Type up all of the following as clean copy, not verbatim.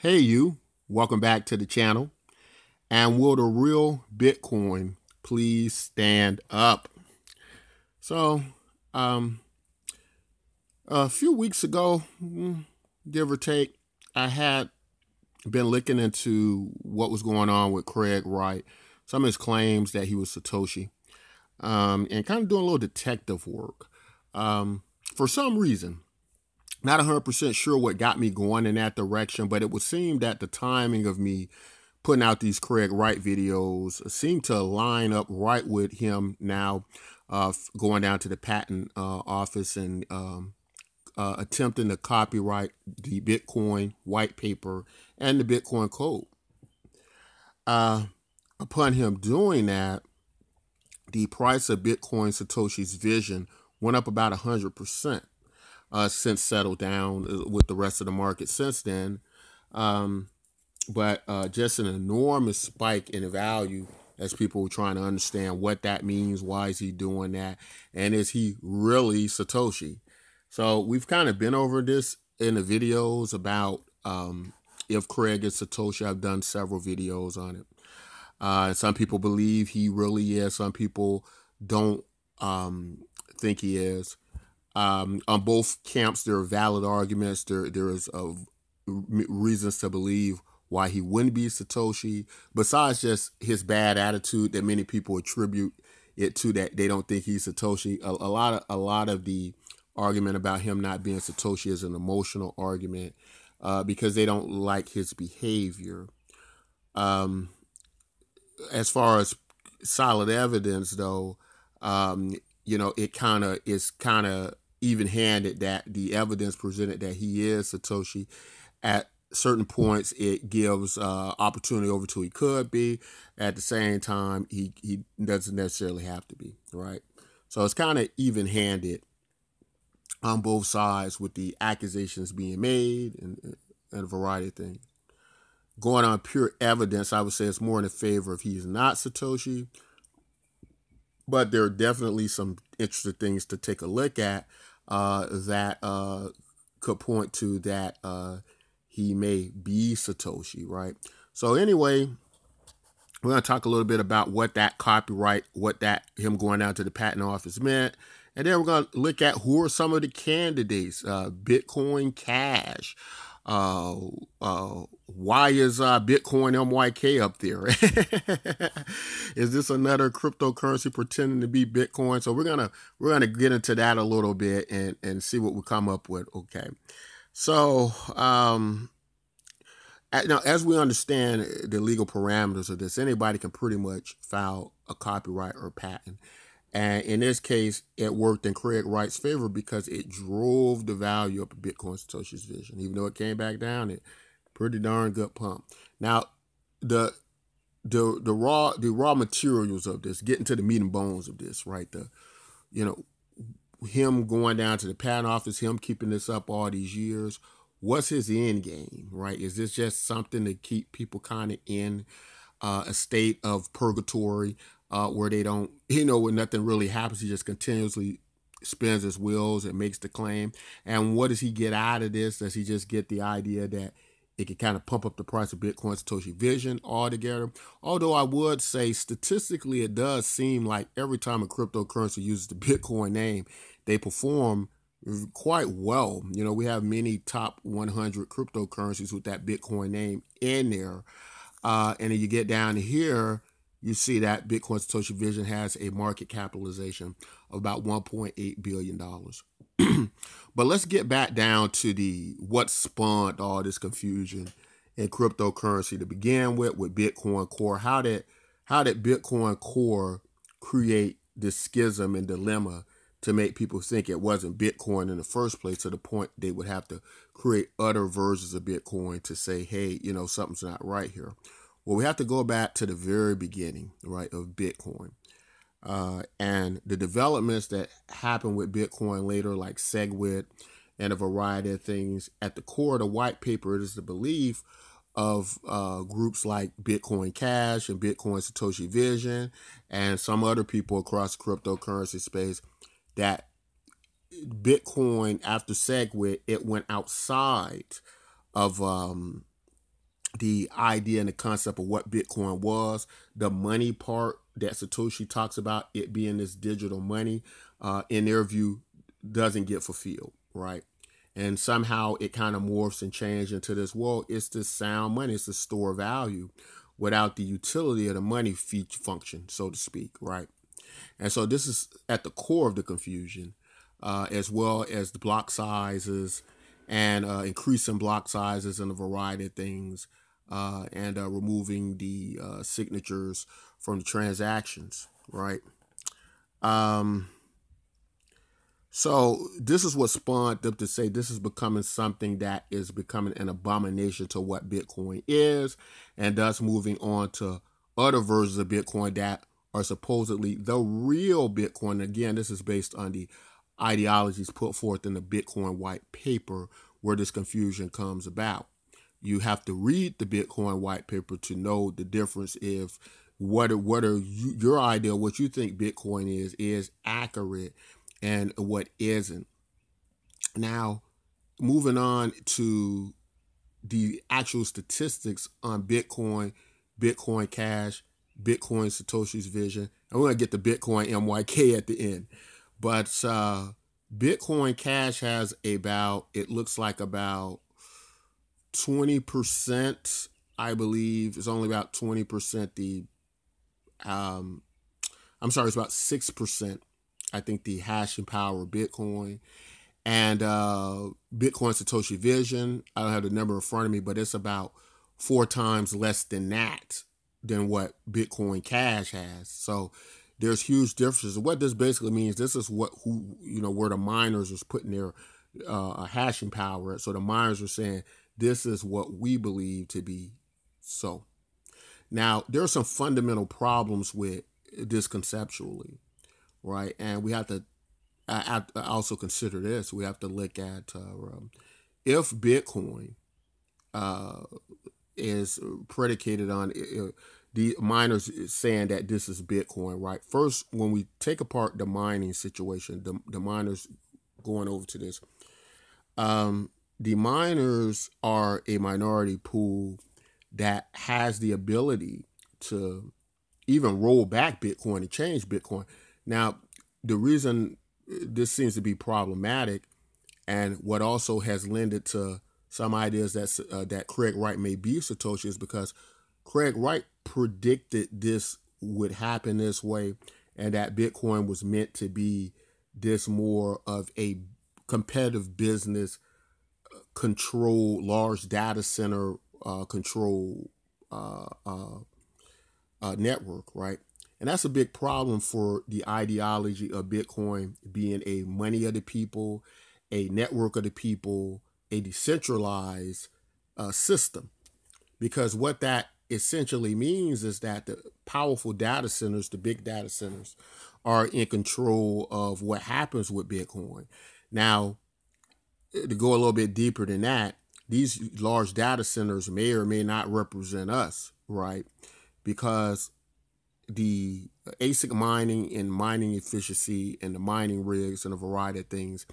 Hey you, welcome back to the channel. And will the real Bitcoin please stand up? So, um, a few weeks ago, give or take, I had been looking into what was going on with Craig Wright, some of his claims that he was Satoshi, and kind of doing a little detective work. For some reason, not 100% sure what got me going in that direction, but it would seem that the timing of me putting out these Craig Wright videos seem to line up right with him now, going down to the patent office and attempting to copyright the Bitcoin white paper and the Bitcoin code. Upon him doing that, the price of Bitcoin Satoshi's vision went up about 100%. Since settled down with the rest of the market since then. But just an enormous spike in value as people were trying to understand what that means. Why is he doing that? And is he really Satoshi? So we've kind of been over this in the videos about if Craig is Satoshi. I've done several videos on it. Some people believe he really is. Some people don't think he is. On both camps, there are valid arguments. There is reasons to believe why he wouldn't be Satoshi, besides just his bad attitude that many people attribute it to, that they don't think he's Satoshi. A lot of the argument about him not being Satoshi is an emotional argument because they don't like his behavior. As far as solid evidence, though, it kind of is even-handed that the evidence presented that he is Satoshi. At certain points, it gives opportunity over to he could be. At the same time, he doesn't necessarily have to be, right? So it's kind of even-handed on both sides with the accusations being made and a variety of things. Going on pure evidence, I would say it's more in the favor of he's not Satoshi. But there are definitely some interesting things to take a look at that could point to that he may be Satoshi, right? So anyway, we're going to talk a little bit about what that copyright, what that him going down to the patent office meant. And then we're going to look at who are some of the candidates. Bitcoin Cash. Why is Bitcoin MYK up there? Is this another cryptocurrency pretending to be Bitcoin? So we're gonna get into that a little bit and see what we come up with. Okay, so now as we understand the legal parameters of this, anybody can pretty much file a copyright or patent. And in this case, it worked in Craig Wright's favor because it drove the value up of Bitcoin Satoshi's vision. Even though it came back down, it pretty darn good pump. Now, the raw materials of this, getting to the meat and bones of this, right? Him going down to the patent office, him keeping this up all these years. What's his end game, right? Is this just something to keep people kind of in a state of purgatory? Where they don't, when nothing really happens, he just continuously spins his wheels and makes the claim. And what does he get out of this? Does he just get the idea that it can kind of pump up the price of Bitcoin Satoshi vision altogether? Although I would say statistically, it does seem like every time a cryptocurrency uses the Bitcoin name, they perform quite well. We have many top 100 cryptocurrencies with that Bitcoin name in there. And then you get down to here, you see that Bitcoin Satoshi Vision has a market capitalization of about $1.8 billion. But let's get back down to what spawned all this confusion in cryptocurrency to begin with Bitcoin Core. How did Bitcoin Core create this schism and dilemma to make people think it wasn't Bitcoin in the first place, to the point they would have to create other versions of Bitcoin to say, hey, something's not right here? Well, we have to go back to the very beginning, right, of Bitcoin. And the developments that happened with Bitcoin later, like SegWit and a variety of things. At the core of the white paper, it is the belief of groups like Bitcoin Cash and Bitcoin Satoshi Vision and some other people across the cryptocurrency space that Bitcoin, after SegWit, it went outside of the idea and the concept of what Bitcoin was. The money part that Satoshi talks about, it being this digital money, in their view, doesn't get fulfilled, right? And somehow it kind of morphs and changes into this, well, it's this sound money, it's the store value without the utility of the money function, so to speak, right? And so this is at the core of the confusion, as well as the block sizes and increasing block sizes and a variety of things, and removing the signatures from the transactions, right? So this is what spawned them to say this is becoming something that is becoming an abomination to what Bitcoin is, and thus moving on to other versions of Bitcoin that are supposedly the real Bitcoin. Again, this is based on the ideologies put forth in the Bitcoin white paper where this confusion comes about. You have to read the Bitcoin white paper to know the difference if what are your idea, what you think Bitcoin is accurate and what isn't. Now, moving on to the actual statistics on Bitcoin, Bitcoin Cash, Bitcoin Satoshi's vision. I'm going to get the Bitcoin MYK at the end. But Bitcoin Cash has about, it looks like about 20%, I believe. It's only about 20% the, I'm sorry, it's about 6%. I think the hashing power of Bitcoin and Bitcoin Satoshi Vision. I don't have the number in front of me, but it's about 4 times less than that than what Bitcoin Cash has. So there's huge differences. What this basically means, this is where the miners is putting their hashing power at. So the miners are saying this is what we believe to be so. Now there are some fundamental problems with this conceptually. Right, and we have to also consider this. We have to look at if Bitcoin is predicated on the miners saying that this is Bitcoin, right? First, when we take apart the mining situation, the miners going over to this, the miners are a minority pool that has the ability to even roll back Bitcoin and change Bitcoin. Now, the reason this seems to be problematic, and what also has lended to some ideas that Craig Wright may be Satoshi, is because Craig Wright predicted this would happen this way, and that Bitcoin was meant to be this more of a competitive business control, large data center control network, right? And that's a big problem for the ideology of Bitcoin being a money of the people, a network of the people, a decentralized system. Because what that essentially means is that the powerful data centers, the big data centers, are in control of what happens with Bitcoin. Now, to go a little bit deeper than that, these large data centers may or may not represent us, right? Because the ASIC mining and mining efficiency and the mining rigs and a variety of things,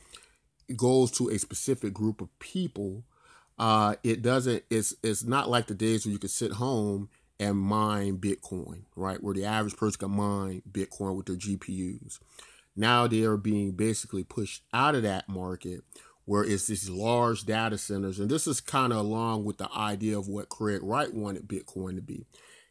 it goes to a specific group of people. It's not like the days where you could sit home and mine Bitcoin, right? Where the average person can mine Bitcoin with their GPUs. Now they are being basically pushed out of that market where it's these large data centers. And this is kind of along with the idea of what Craig Wright wanted Bitcoin to be.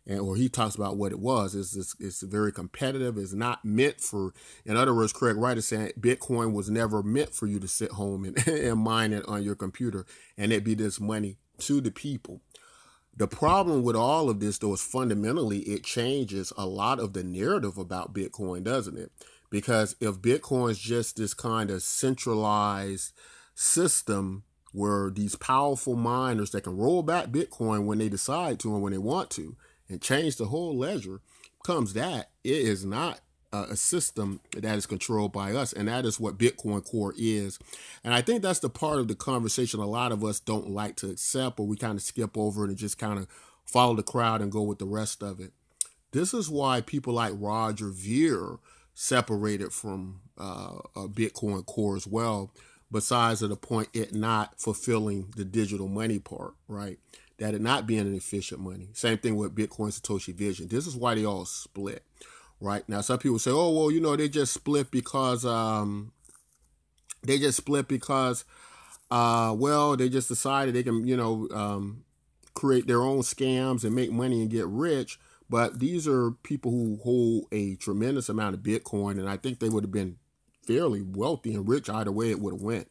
Or he talks about what it was. It's very competitive. It's not meant for, in other words, Craig Wright is saying Bitcoin was never meant for you to sit home and mine it on your computer and it be this money to the people. The problem with all of this, though, is fundamentally it changes a lot of the narrative about Bitcoin, doesn't it? Because if Bitcoin is just this kind of centralized system where these powerful miners that can roll back Bitcoin when they decide to and when they want to, and change the whole ledger, comes that it is not a system that is controlled by us. And that is what Bitcoin Core is. And I think that's the part of the conversation a lot of us don't like to accept, or we kind of skip over it and just kind of follow the crowd and go with the rest of it. This is why people like Roger Ver separated from Bitcoin Core as well, besides at the point it not fulfilling the digital money part, right? that it not being an efficient money. Same thing with Bitcoin Satoshi Vision. This is why they all split, right? Now, some people say, oh, well, you know, they just split because, well, they just decided they can, you know, create their own scams and make money and get rich. But these are people who hold a tremendous amount of Bitcoin, and I think they would have been fairly wealthy and rich either way it would have went.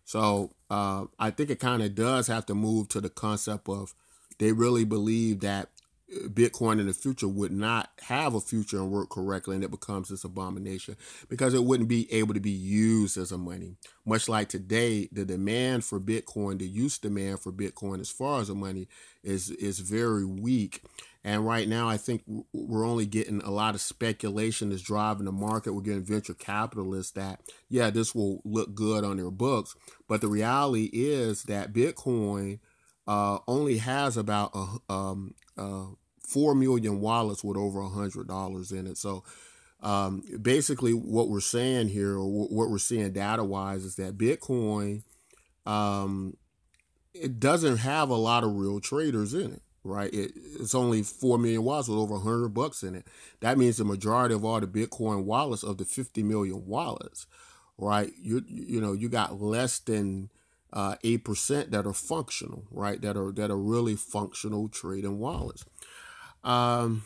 So I think it kind of does have to move to the concept of they really believe that Bitcoin in the future would not have a future and work correctly, and it becomes this abomination because it wouldn't be able to be used as a money. Much like today, the demand for Bitcoin, the use demand for Bitcoin as far as a money is very weak. And right now, I think we're only getting a lot of speculation that's driving the market. We're getting venture capitalists that, yeah, this will look good on their books. But the reality is that Bitcoin only has about 4 million wallets with over $100 in it. So basically what we're saying here, or what we're seeing data-wise, is that Bitcoin, it doesn't have a lot of real traders in it. Right, it's only 4 million wallets with over $100 in it. That means the majority of all the Bitcoin wallets, of the 50 million wallets, right, you got less than 8% that are functional, right, that are really functional trading wallets, and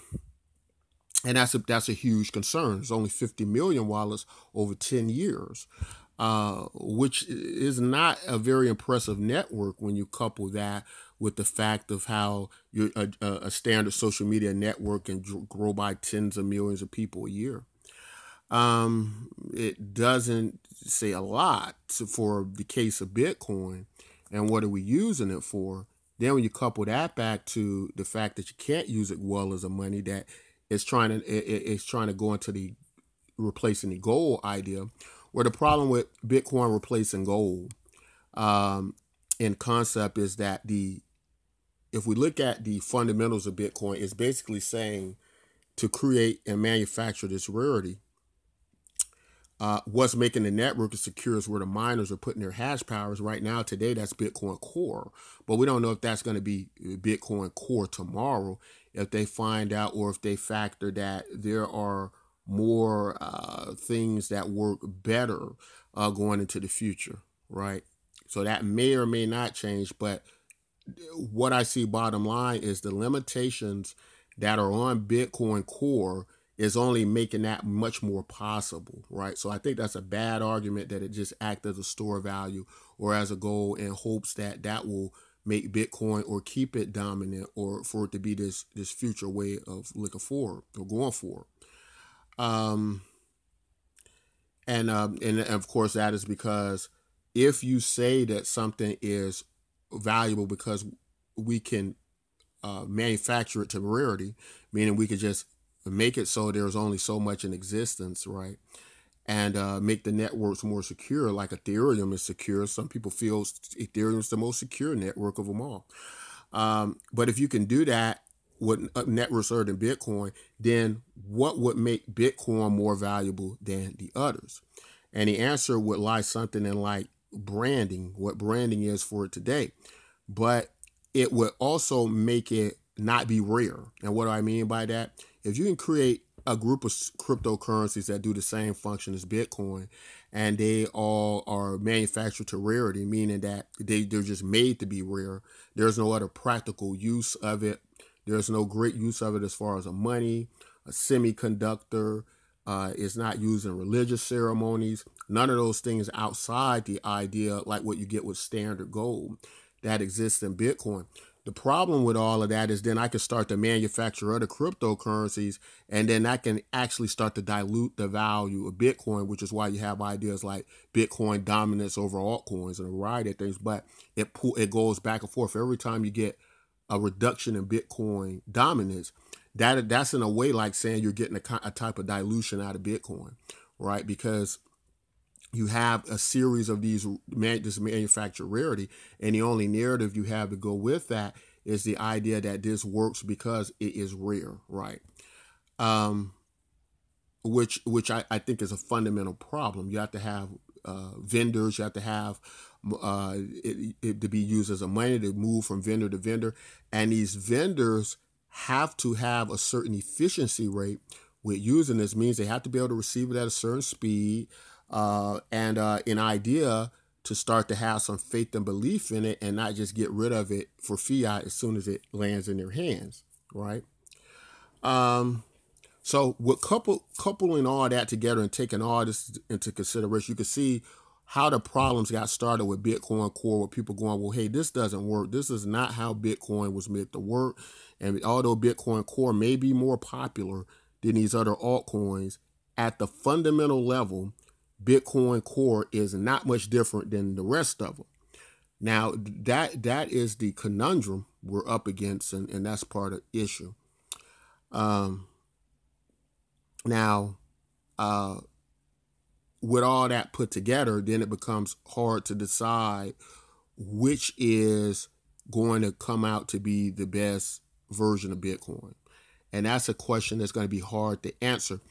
that's a huge concern. There's only 50 million wallets over 10 years. Which is not a very impressive network when you couple that with the fact of how a standard social media network can grow by tens of millions of people a year. It doesn't say a lot for the case of Bitcoin and what are we using it for. Then when you couple that back to the fact that you can't use it well as a money, that it's trying to go into the replacing the gold idea, where the problem with Bitcoin replacing gold in concept is that if we look at the fundamentals of Bitcoin, it's basically saying to create and manufacture this rarity, what's making the network as secure is where the miners are putting their hash powers. Right now, today, that's Bitcoin Core. But we don't know if that's going to be Bitcoin Core tomorrow, if they find out, or if they factor that there are more things that work better going into the future, right? So that may or may not change, but what I see bottom line is the limitations that are on Bitcoin Core is only making that much more possible, right? So I think that's a bad argument that it just acts as a store value or as a goal in hopes that that will make Bitcoin or keep it dominant, or for it to be this future way of looking forward or going forward. And of course that is because if you say that something is valuable because we can manufacture it to rarity, meaning we could just make it so there's only so much in existence, right? And make the networks more secure, like Ethereum is secure. Some people feel Ethereum is the most secure network of them all. But if you can do that with networks other than Bitcoin, then what would make Bitcoin more valuable than the others? And the answer would lie something in like branding, what branding is for it today. But it would also make it not be rare. And what do I mean by that? If you can create a group of cryptocurrencies that do the same function as Bitcoin, and they all are manufactured to rarity, meaning that they're just made to be rare. There's no other practical use of it. There's no great use of it as far as a money, a semiconductor. It's not used in religious ceremonies. None of those things outside the idea like what you get with standard gold that exists in Bitcoin. The problem with all of that is then I can start to manufacture other cryptocurrencies, and then that can actually start to dilute the value of Bitcoin, which is why you have ideas like Bitcoin dominance over altcoins and a variety of things. But it goes back and forth. Every time you get a reduction in Bitcoin dominance, that's in a way like saying you're getting a type of dilution out of Bitcoin, right? Because you have a series of this manufactured rarity, and the only narrative you have to go with that is the idea that this works because it is rare, right? Which I think is a fundamental problem. You have to have vendors, you have to have to be used as a money to move from vendor to vendor. And these vendors have to have a certain efficiency rate with using this. Means they have to be able to receive it at a certain speed, and an idea to start to have some faith and belief in it and not just get rid of it for fiat as soon as it lands in their hands, right? So with coupling all that together and taking all this into consideration, you can see how the problems got started with Bitcoin Core, with people going, well, hey, this doesn't work. This is not how Bitcoin was meant to work. And although Bitcoin Core may be more popular than these other altcoins, at the fundamental level, Bitcoin Core is not much different than the rest of them. Now, that is the conundrum we're up against, and that's part of the issue. Now, with all that put together, then it becomes hard to decide which is going to come out to be the best version of Bitcoin. And that's a question that's going to be hard to answer.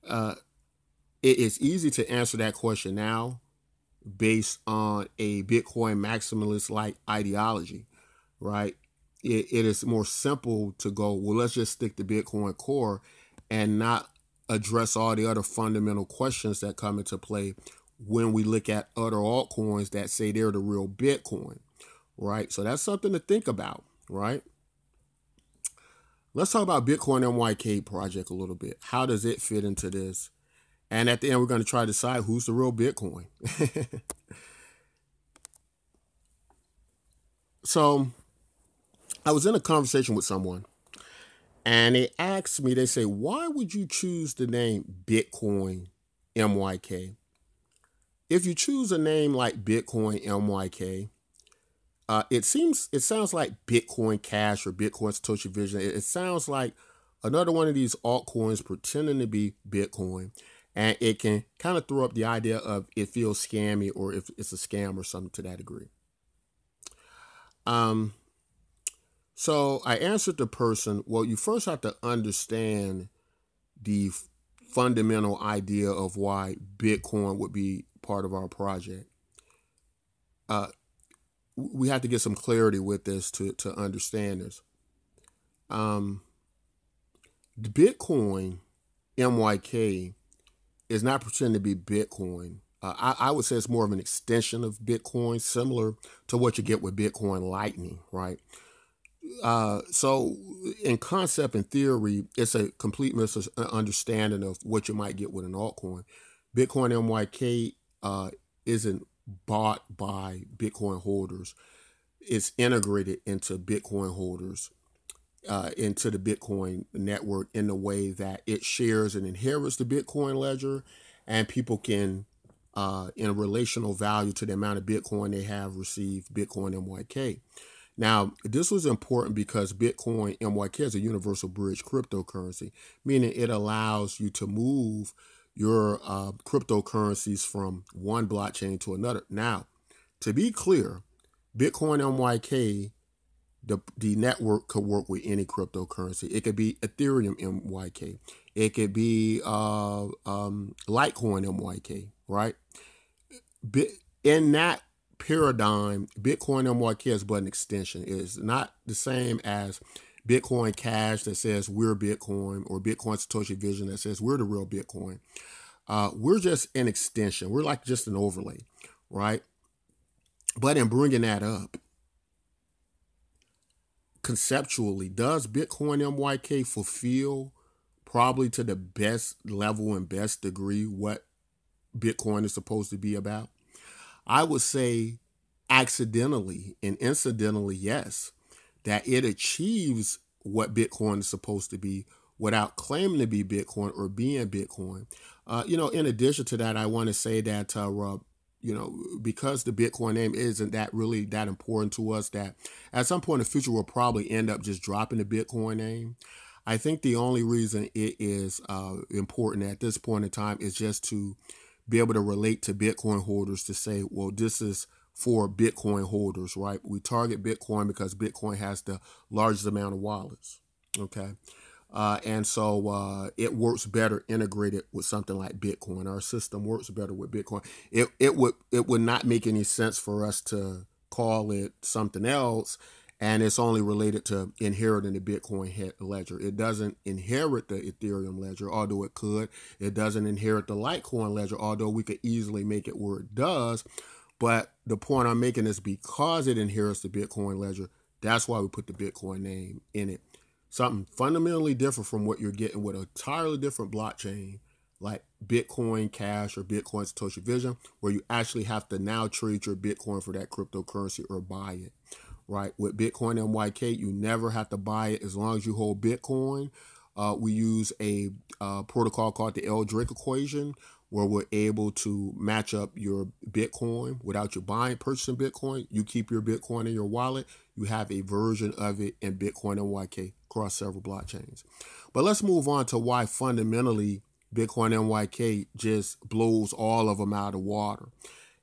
It is easy to answer that question now based on a Bitcoin maximalist-like ideology, right? It is more simple to go, well, let's just stick to Bitcoin Core and not address all the other fundamental questions that come into play when we look at other altcoins that say they're the real Bitcoin, right? So that's something to think about, right? Let's talk about Bitcoin MYK project a little bit. How does it fit into this? And at the end, we're going to try to decide who's the real Bitcoin. So I was in a conversation with someone, and they asked me, they say, why would you choose the name Bitcoin MYK? If you choose a name like Bitcoin MYK, it sounds like Bitcoin Cash or Bitcoin Satoshi Vision. It sounds like another one of these altcoins pretending to be Bitcoin. And it can kind of throw up the idea of it feels scammy or if it's a scam or something to that degree. So I answered the person, well, you first have to understand the fundamental idea of why Bitcoin would be part of our project. We have to get some clarity with this to understand this. The Bitcoin MYK is not pretending to be Bitcoin. I would say it's more of an extension of Bitcoin, similar to what you get with Bitcoin Lightning, right? So in concept and theory, it's a complete misunderstanding of what you might get with an altcoin. Bitcoin MYK isn't bought by Bitcoin holders. It's integrated into Bitcoin holders, into the Bitcoin network in the way that it shares and inherits the Bitcoin ledger, and people can, in a relational value to the amount of Bitcoin they have, receive Bitcoin MYK. Now, this was important because Bitcoin MYK is a universal bridge cryptocurrency, meaning it allows you to move your cryptocurrencies from one blockchain to another. Now, to be clear, Bitcoin MYK, the network could work with any cryptocurrency. It could be Ethereum MYK. It could be Litecoin MYK, right? In that paradigm, Bitcoin MYK is but an extension. It is not the same as Bitcoin Cash that says we're Bitcoin, or Bitcoin Satoshi Vision that says we're the real Bitcoin. We're just an extension. We're like just an overlay, right? But in bringing that up, conceptually, does Bitcoin MYK fulfill probably to the best level and best degree what Bitcoin is supposed to be about? I would say accidentally and incidentally, yes, that it achieves what Bitcoin is supposed to be without claiming to be Bitcoin or being Bitcoin. In addition to that, I want to say that, because the Bitcoin name isn't that really that important to us, that at some point in the future, we'll probably end up just dropping the Bitcoin name. I think the only reason it is important at this point in time is just to be able to relate to Bitcoin holders, to say, well, this is for Bitcoin holders, right? We target Bitcoin because Bitcoin has the largest amount of wallets, okay? And so it works better integrated with something like Bitcoin. Our system works better with Bitcoin. It would not make any sense for us to call it something else, and it's only related to inheriting the Bitcoin ledger. It doesn't inherit the Ethereum ledger, although it could. It doesn't inherit the Litecoin ledger, although we could easily make it where it does. But the point I'm making is because it inherits the Bitcoin ledger, that's why we put the Bitcoin name in it. Something fundamentally different from what you're getting with an entirely different blockchain like Bitcoin Cash or Bitcoin Satoshi Vision, where you actually have to now trade your Bitcoin for that cryptocurrency or buy it, right? With Bitcoin MYK, you never have to buy it as long as you hold Bitcoin. We use a protocol called the L-Drake equation, where we're able to match up your Bitcoin without you purchasing Bitcoin. You keep your Bitcoin in your wallet. You have a version of it in Bitcoin MYK across several blockchains. But let's move on to why fundamentally Bitcoin MYK just blows all of them out of water.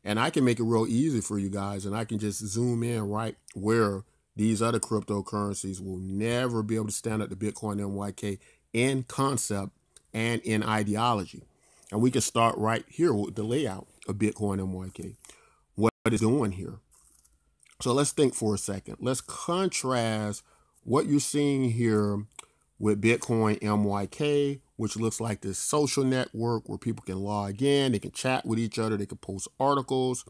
And I can make it real easy for you guys, and I can just zoom in right where these other cryptocurrencies will never be able to stand up to Bitcoin MYK in concept and in ideology. And we can start right here with the layout of Bitcoin MYK, what it's doing here. So let's think for a second. Let's contrast what you're seeing here with Bitcoin MYK, which looks like this social network where people can log in, they can chat with each other, they can post articles,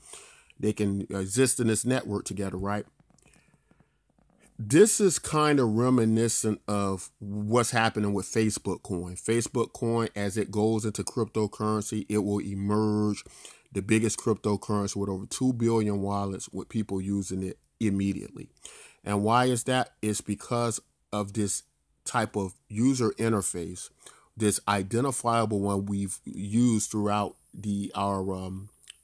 they can exist in this network together, right? This is kind of reminiscent of what's happening with Facebook coin. Facebook coin, as it goes into cryptocurrency, it will emerge the biggest cryptocurrency with over 2 billion wallets with people using it immediately. And why is that? It's because of this type of user interface, this identifiable one we've used throughout our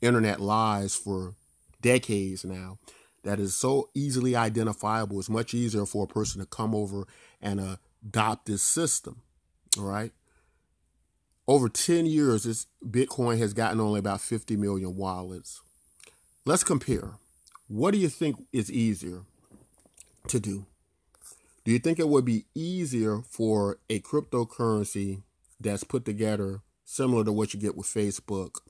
internet lives for decades now, that is so easily identifiable. It's much easier for a person to come over and adopt this system, all right? Over 10 years, this Bitcoin has gotten only about 50 million wallets. Let's compare. What do you think is easier to do? Do you think it would be easier for a cryptocurrency that's put together similar to what you get with Facebook,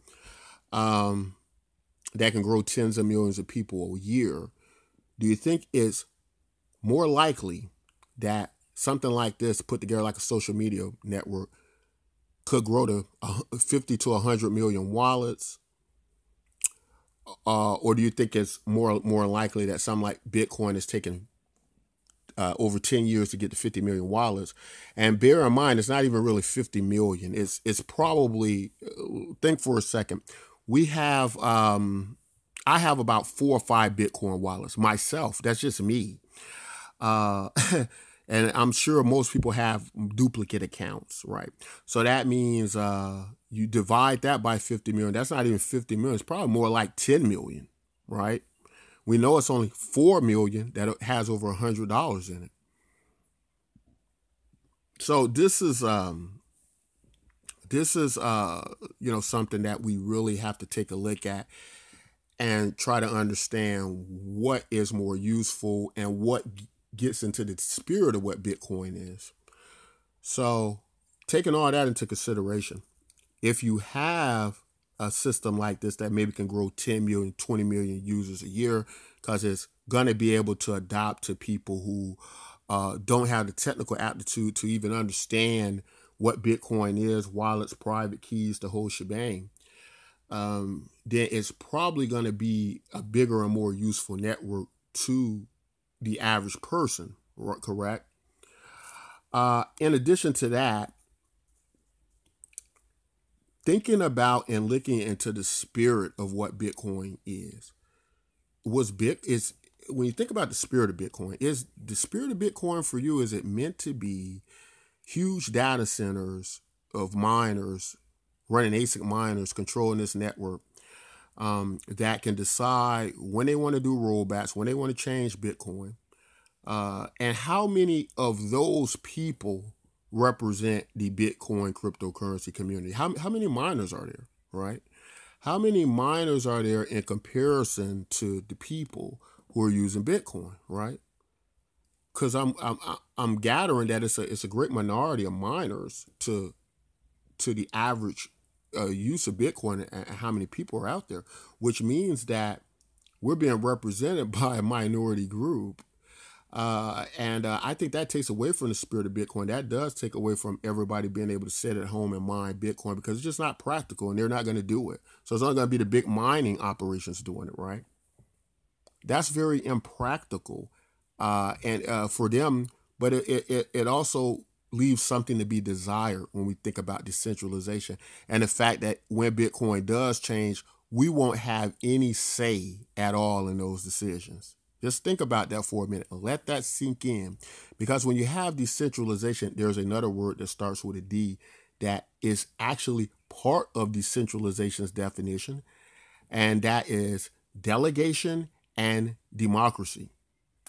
that can grow tens of millions of people a year? Do you think it's more likely that something like this put together like a social media network could grow to 50 to 100 million wallets? Or do you think it's more likely that something like Bitcoin is taking over 10 years to get to 50 million wallets? And bear in mind, it's not even really 50 million. It's probably, think for a second. I have about 4 or 5 Bitcoin wallets myself. That's just me. And I'm sure most people have duplicate accounts, right? So that means you divide that by 50 million. That's not even 50 million. It's probably more like 10 million, right? We know it's only 4 million that has over $100 in it. So this is something that we really have to take a look at and try to understand what is more useful and what gets into the spirit of what Bitcoin is. So taking all that into consideration, if you have a system like this that maybe can grow 10 million, 20 million users a year, because it's going to be able to adapt to people who don't have the technical aptitude to even understand what Bitcoin is, wallets, private keys, the whole shebang, then it's probably going to be a bigger and more useful network to the average person, correct? In addition to that, thinking about and looking into the spirit of what Bitcoin is, when you think about the spirit of Bitcoin, is the spirit of Bitcoin for you, is it meant to be huge data centers of miners, running ASIC miners, controlling this network, that can decide when they want to do rollbacks, when they want to change Bitcoin, and how many of those people represent the Bitcoin cryptocurrency community? How many miners are there, right? How many miners are there in comparison to the people who are using Bitcoin, right? because I'm gathering that it's a great minority of miners to the average use of Bitcoin and how many people are out there, which means that we're being represented by a minority group. And I think that takes away from the spirit of Bitcoin. That does take away from everybody being able to sit at home and mine Bitcoin, because it's just not practical and they're not going to do it. So it's only going to be the big mining operations doing it, right? That's very impractical. And for them, but it also leaves something to be desired when we think about decentralization, and the fact that when Bitcoin does change, we won't have any say at all in those decisions. Just think about that for a minute and let that sink in, because when you have decentralization, there's another word that starts with a D that is actually part of decentralization's definition, and that is delegation and democracy,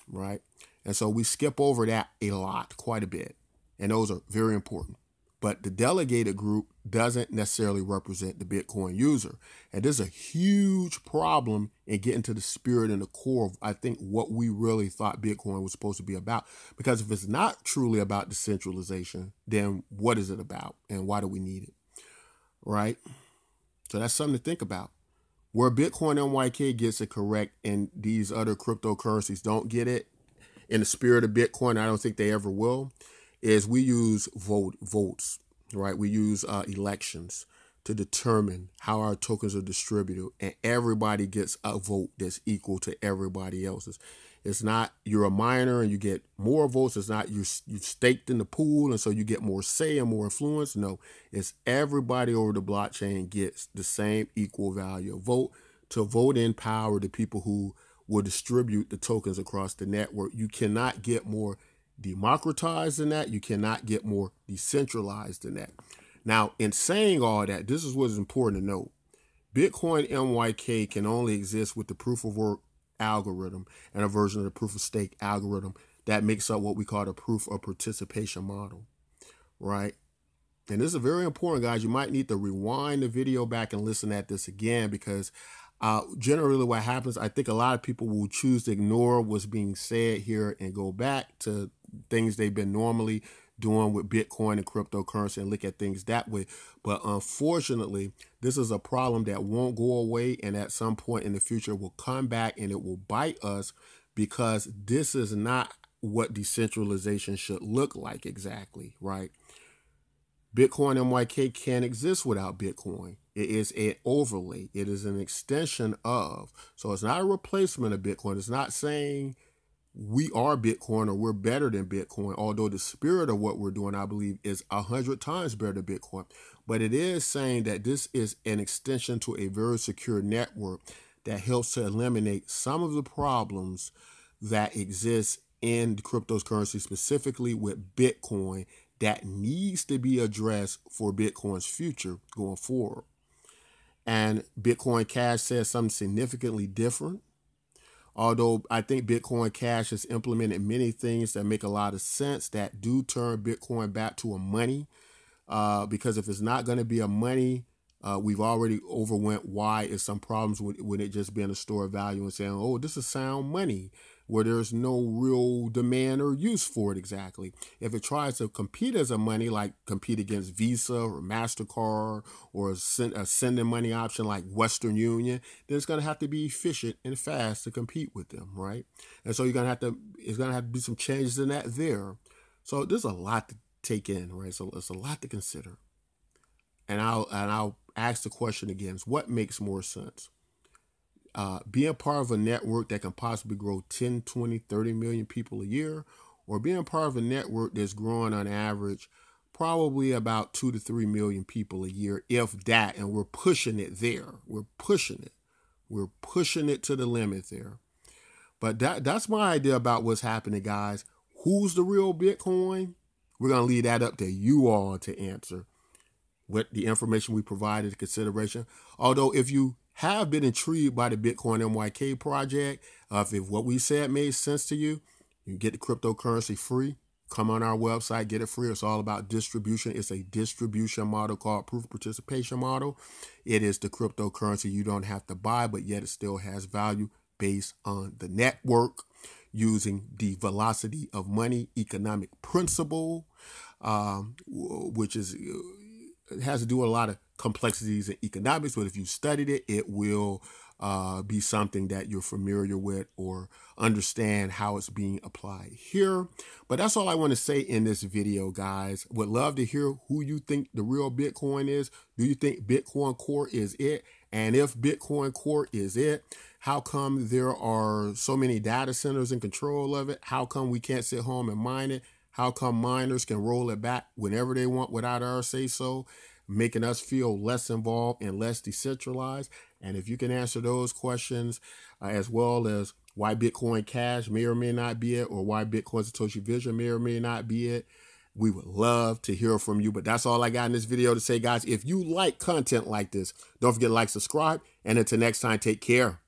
right? And so we skip over that a lot, quite a bit. And those are very important. But the delegated group doesn't necessarily represent the Bitcoin user. And this is a huge problem in getting to the spirit and the core of, I think, what we really thought Bitcoin was supposed to be about. Because if it's not truly about decentralization, then what is it about? And why do we need it? Right? So that's something to think about. Where Bitcoin MYK gets it correct and these other cryptocurrencies don't get it, in the spirit of Bitcoin, I don't think they ever will, is we use votes, right? We use elections to determine how our tokens are distributed, and everybody gets a vote that's equal to everybody else's. It's not you're a miner and you get more votes. It's not you've staked in the pool and so you get more say and more influence. No, it's everybody over the blockchain gets the same equal value of vote to vote in power the people who will distribute the tokens across the network. You cannot get more democratized than that. You cannot get more decentralized than that. Now, in saying all that, this is what is important to note. Bitcoin MYK can only exist with the proof of work algorithm and a version of the proof of stake algorithm that makes up what we call the proof of participation model, right? And this is very important, guys. You might need to rewind the video back and listen at this again, because generally what happens, I think a lot of people will choose to ignore what's being said here and go back to things they've been normally doing with Bitcoin and cryptocurrency and look at things that way. But unfortunately, this is a problem that won't go away, and at some point in the future will come back and it will bite us, because this is not what decentralization should look like exactly, right? Bitcoin MYK can't exist without Bitcoin. It is an overlay. It is an extension of. So it's not a replacement of Bitcoin. It's not saying we are Bitcoin or we're better than Bitcoin, although the spirit of what we're doing, I believe, is 100 times better than Bitcoin. But it is saying that this is an extension to a very secure network that helps to eliminate some of the problems that exist in the cryptocurrency, specifically with Bitcoin, that needs to be addressed for Bitcoin's future going forward. And Bitcoin Cash says something significantly different. Although I think Bitcoin Cash has implemented many things that make a lot of sense that do turn Bitcoin back to a money. Because if it's not going to be a money, we've already overwent why is some problems with it just being a store of value and saying, oh, this is sound money, where there's no real demand or use for it exactly. If it tries to compete as a money, like compete against Visa or MasterCard, or a sending money option like Western Union, then it's going to have to be efficient and fast to compete with them, right? And so it's going to have to be some changes in that there. So there's a lot to take in, right? So it's a lot to consider. And I'll ask the question again, is what makes more sense? Being part of a network that can possibly grow 10, 20, 30 million people a year, or being part of a network that's growing on average probably about 2 to 3 million people a year, if that, and we're pushing it there. We're pushing it to the limit there. But that's my idea about what's happening, guys. Who's the real Bitcoin? We're going to leave that up to you all to answer with the information we provided in consideration. Although if you have been intrigued by the Bitcoin MYK project, if what we said made sense to you, you can get the cryptocurrency free. Come on our website, get it free. It's all about distribution. It's a distribution model called proof of participation model. It is the cryptocurrency you don't have to buy, but yet it still has value based on the network. using the velocity of money economic principle, which is it has to do with a lot of complexities in economics, but if you studied it, it will be something that you're familiar with or understand how it's being applied here. But that's all I want to say in this video, guys. Would love to hear who you think the real Bitcoin is. Do you think Bitcoin Core is it? And if Bitcoin Core is it, how come there are so many data centers in control of it? How come we can't sit home and mine it? How come miners can roll it back whenever they want without our say-so, making us feel less involved and less decentralized? And if you can answer those questions, as well as why Bitcoin Cash may or may not be it, or why Bitcoin Satoshi Vision may or may not be it, we would love to hear from you. But that's all I got in this video to say, guys. If you like content like this, don't forget to like, subscribe, and until next time, take care.